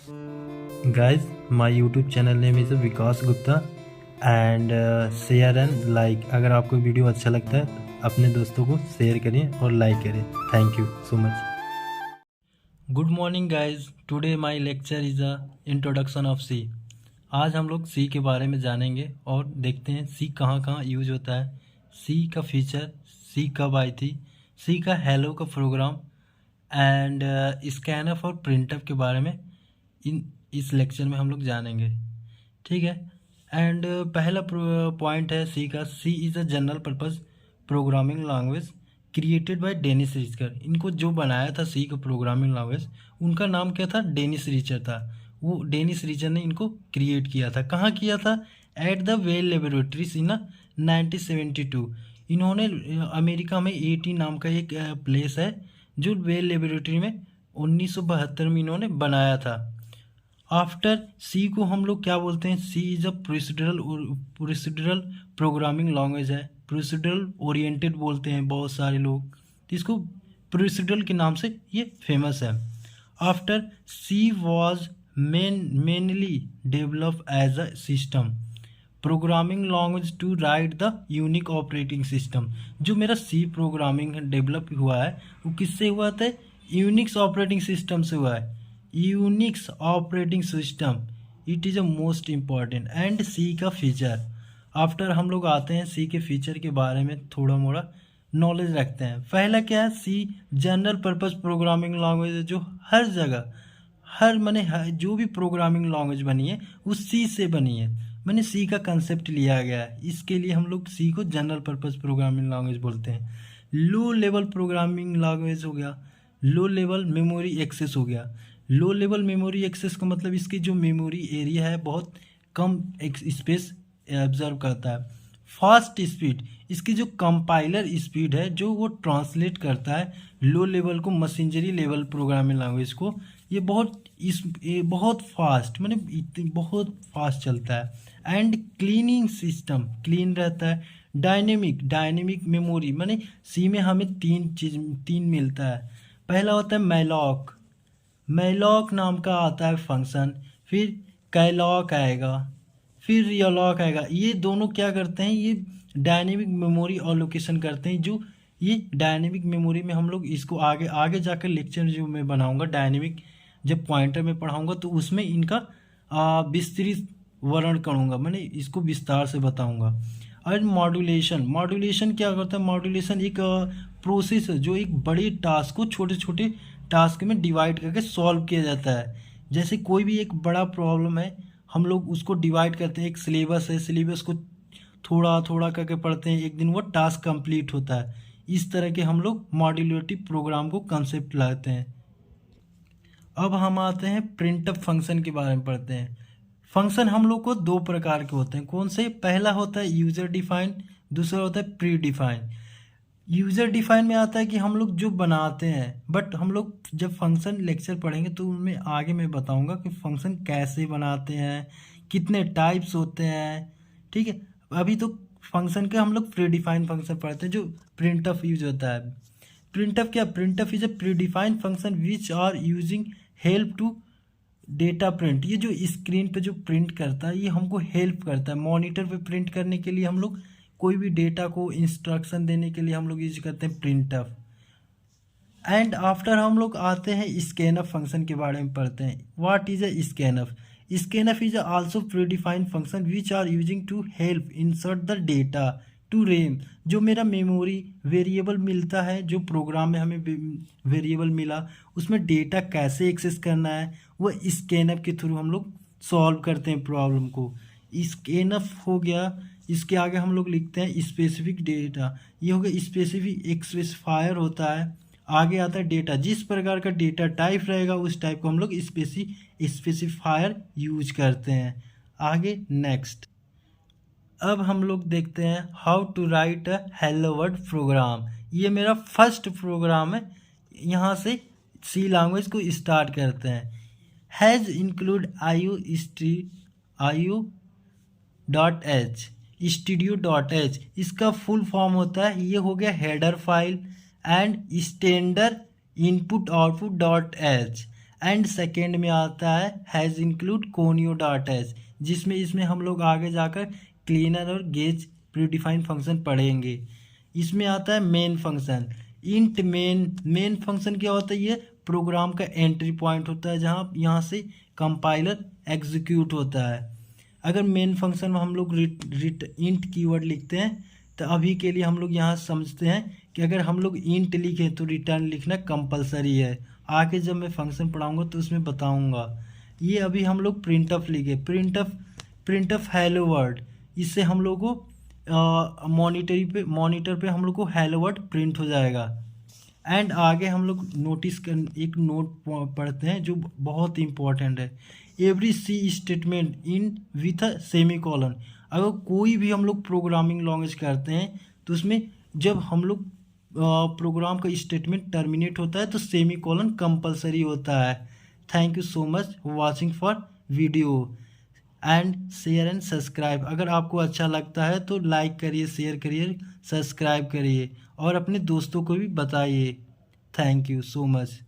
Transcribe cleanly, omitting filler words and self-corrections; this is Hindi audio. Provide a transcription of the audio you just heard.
Guys, my YouTube channel name is Vikas Gupta and share and like. अगर आपको वीडियो अच्छा लगता है अपने दोस्तों को शेयर करें और लाइक करें। Thank you so much. Good morning guys, today my lecture is a introduction of C. आज हम लोग सी के बारे में जानेंगे और देखते हैं सी कहाँ कहाँ यूज होता है, सी का फीचर, सी कब आई थी, सी का हेलो का प्रोग्राम एंड स्कैनफ और प्रिंटअप के बारे में इस लेक्चर में हम लोग जानेंगे। ठीक है। एंड पहला पॉइंट है सी का। C is a general purpose programming language created by Dennis Ritchie. इनको जो बनाया था सी का प्रोग्रामिंग लैंग्वेज, उनका नाम क्या था? डेनिस रिचर था। वो डेनिस रिचर ने इनको क्रिएट किया था। कहाँ किया था? एट द वेल लेबोरेटरीज इन 1972। इन्होंने अमेरिका में एटी नाम का एक प्लेस है जो वेल लेबोरेटरी में 1972 में इन्होंने बनाया था। आफ्टर सी को हम लोग क्या बोलते हैं? C is a procedural programming language है। प्रोसीड्यूरल ओरिएंटेड बोलते हैं बहुत सारे लोग, तो इसको प्रोसीड्यूरल के नाम से ये फेमस है। After C was mainly develop as a system programming language to write the unique operating system. जो मेरा सी प्रोग्रामिंग डेवलप हुआ है वो किससे हुआ था? यूनिक्स ऑपरेटिंग सिस्टम से हुआ है। Unix operating system, it is a most important. And C का फीचर। आफ्टर हम लोग आते हैं सी के फीचर के बारे में थोड़ा मोड़ा नॉलेज रखते हैं। पहला क्या है? सी जनरल पर्पस प्रोग्रामिंग लैंग्वेज है जो हर जगह जो भी प्रोग्रामिंग लैंग्वेज बनी है वो सी से बनी है। मैंने सी का कंसेप्ट लिया गया है, इसके लिए हम लोग सी को जनरल पर्पस प्रोग्रामिंग लैंग्वेज बोलते हैं। लो लेवल प्रोग्रामिंग लैंग्वेज हो गया, लो लेवल मेमोरी एक्सेस हो गया। लो लेवल मेमोरी एक्सेस का मतलब इसकी जो मेमोरी एरिया है बहुत कम स्पेस ऑब्जर्व करता है। फास्ट स्पीड, इसकी जो कंपाइलर स्पीड है जो वो ट्रांसलेट करता है लो लेवल को मशीनरी लेवल प्रोग्रामिंग लैंग्वेज को, ये बहुत फास्ट, मतलब बहुत फास्ट चलता है। एंड क्लीनिंग सिस्टम, क्लीन रहता है। डायनेमिक मेमोरी, माने सी में हमें तीन मिलता है। पहला होता है मैलॉक नाम का आता है फंक्शन, फिर कैलॉक आएगा, फिर रियलॉक आएगा। ये दोनों क्या करते हैं? ये डायनेमिक मेमोरी एलोकेशन करते हैं। जो ये डायनेमिक मेमोरी में हम लोग इसको आगे जाकर लेक्चर जो मैं बनाऊंगा डायनेमिक, जब पॉइंटर में पढ़ाऊंगा तो उसमें इनका विस्तृत वर्णन करूंगा, मैंने इसको विस्तार से बताऊंगा। और मॉड्यूलेशन क्या करता है? मॉड्यूलेशन एक प्रोसेस है जो एक बड़े टास्क को छोटे छोटे टास्क में डिवाइड करके सॉल्व किया जाता है। जैसे कोई भी एक बड़ा प्रॉब्लम है, हम लोग उसको डिवाइड करते हैं। एक सिलेबस है, सिलेबस को थोड़ा थोड़ा करके पढ़ते हैं, एक दिन वो टास्क कंप्लीट होता है। इस तरह के हम लोग मॉड्यूलरिटी प्रोग्राम को कंसेप्ट लाते हैं। अब हम आते हैं प्रिंटअप फंक्शन के बारे में पढ़ते हैं। फंक्शन हम लोग को दो प्रकार के होते हैं। कौन से? पहला होता है यूजर डिफाइन, दूसरा होता है प्री डिफाइन। यूजर डिफाइन में आता है कि हम लोग जो बनाते हैं, बट हम लोग जब फंक्शन लेक्चर पढ़ेंगे तो उनमें आगे मैं बताऊंगा कि फंक्शन कैसे बनाते हैं, कितने टाइप्स होते हैं। ठीक है। अभी तो फंक्शन के हम लोग प्री डिफाइन फंक्शन पढ़ते हैं जो प्रिंटअप यूज होता है। प्रिंटअप क्या? Printf is a predefined function which are using help to data print. ये जो स्क्रीन पे जो प्रिंट करता है ये हमको हेल्प करता है। मॉनिटर पे प्रिंट करने के लिए हम लोग कोई भी डेटा को इंस्ट्रक्शन देने के लिए हम लोग यूज करते हैं प्रिंटअप। एंड आफ्टर हम लोग आते हैं स्कैनअप फंक्शन के बारे में पढ़ते हैं। What is a scanf? Scanf is also predefined function which are using to help insert the data to RAM. जो मेरा मेमोरी वेरिएबल मिलता है, जो प्रोग्राम में हमें वेरिएबल मिला, उसमें डेटा कैसे एक्सेस करना है वो स्कैनअप के थ्रू हम लोग सॉल्व करते हैं प्रॉब्लम को। स्कैनअप हो गया। इसके आगे हम लोग लिखते हैं स्पेसिफिक डेटा। ये हो गया स्पेसिफिक, एक स्पेसिफायर होता है। आगे आता है डेटा। जिस प्रकार का डेटा टाइप रहेगा उस टाइप को हम लोग स्पेसिफायर यूज करते हैं। आगे नेक्स्ट। अब हम लोग देखते हैं how to write a hello world program. ये मेरा फर्स्ट प्रोग्राम है। यहाँ से सी लैंग्वेज को स्टार्ट करते हैं। हैज़ इंक्लूड studio.h इसका फुल फॉर्म होता है, ये हो गया header file and standard input output dot H and second में आता है हैज़ इंक्लूड कोनियोडार्टस, जिसमें इसमें हम लोग आगे जाकर क्लीनर और गेज प्रीडिफाइंड फंक्शन पढ़ेंगे। इसमें आता है main function. Int main function क्या होता है? ये प्रोग्राम का एंट्री पॉइंट होता है जहाँ यहाँ से कंपाइलर एग्जीक्यूट होता है। अगर मेन फंक्शन में हम लोग इंट कीवर्ड लिखते हैं तो अभी के लिए हम लोग यहाँ समझते हैं कि अगर हम लोग इंट लिखें तो रिटर्न लिखना कंपलसरी है। आगे जब मैं फंक्शन पढ़ाऊँगा तो उसमें बताऊँगा। ये अभी हम लोग प्रिंटफ लिखे, प्रिंटफ हेलो वर्ड, इससे हम लोग को मॉनिटर पे हम लोग को हेलो वर्ड प्रिंट हो जाएगा। एंड आगे हम लोग एक नोट पढ़ते हैं जो बहुत इंपॉर्टेंट है। Every C statement in with a semicolon. अगर कोई भी हम लोग प्रोग्रामिंग लैंग्वेज करते हैं तो उसमें जब हम लोग प्रोग्राम का स्टेटमेंट टर्मिनेट होता है तो सेमी कॉलन कंपलसरी होता है। Thank you so much watching for video and share and subscribe. अगर आपको अच्छा लगता है तो लाइक करिए, शेयर करिए, सब्सक्राइब करिए और अपने दोस्तों को भी बताइए। Thank you so much.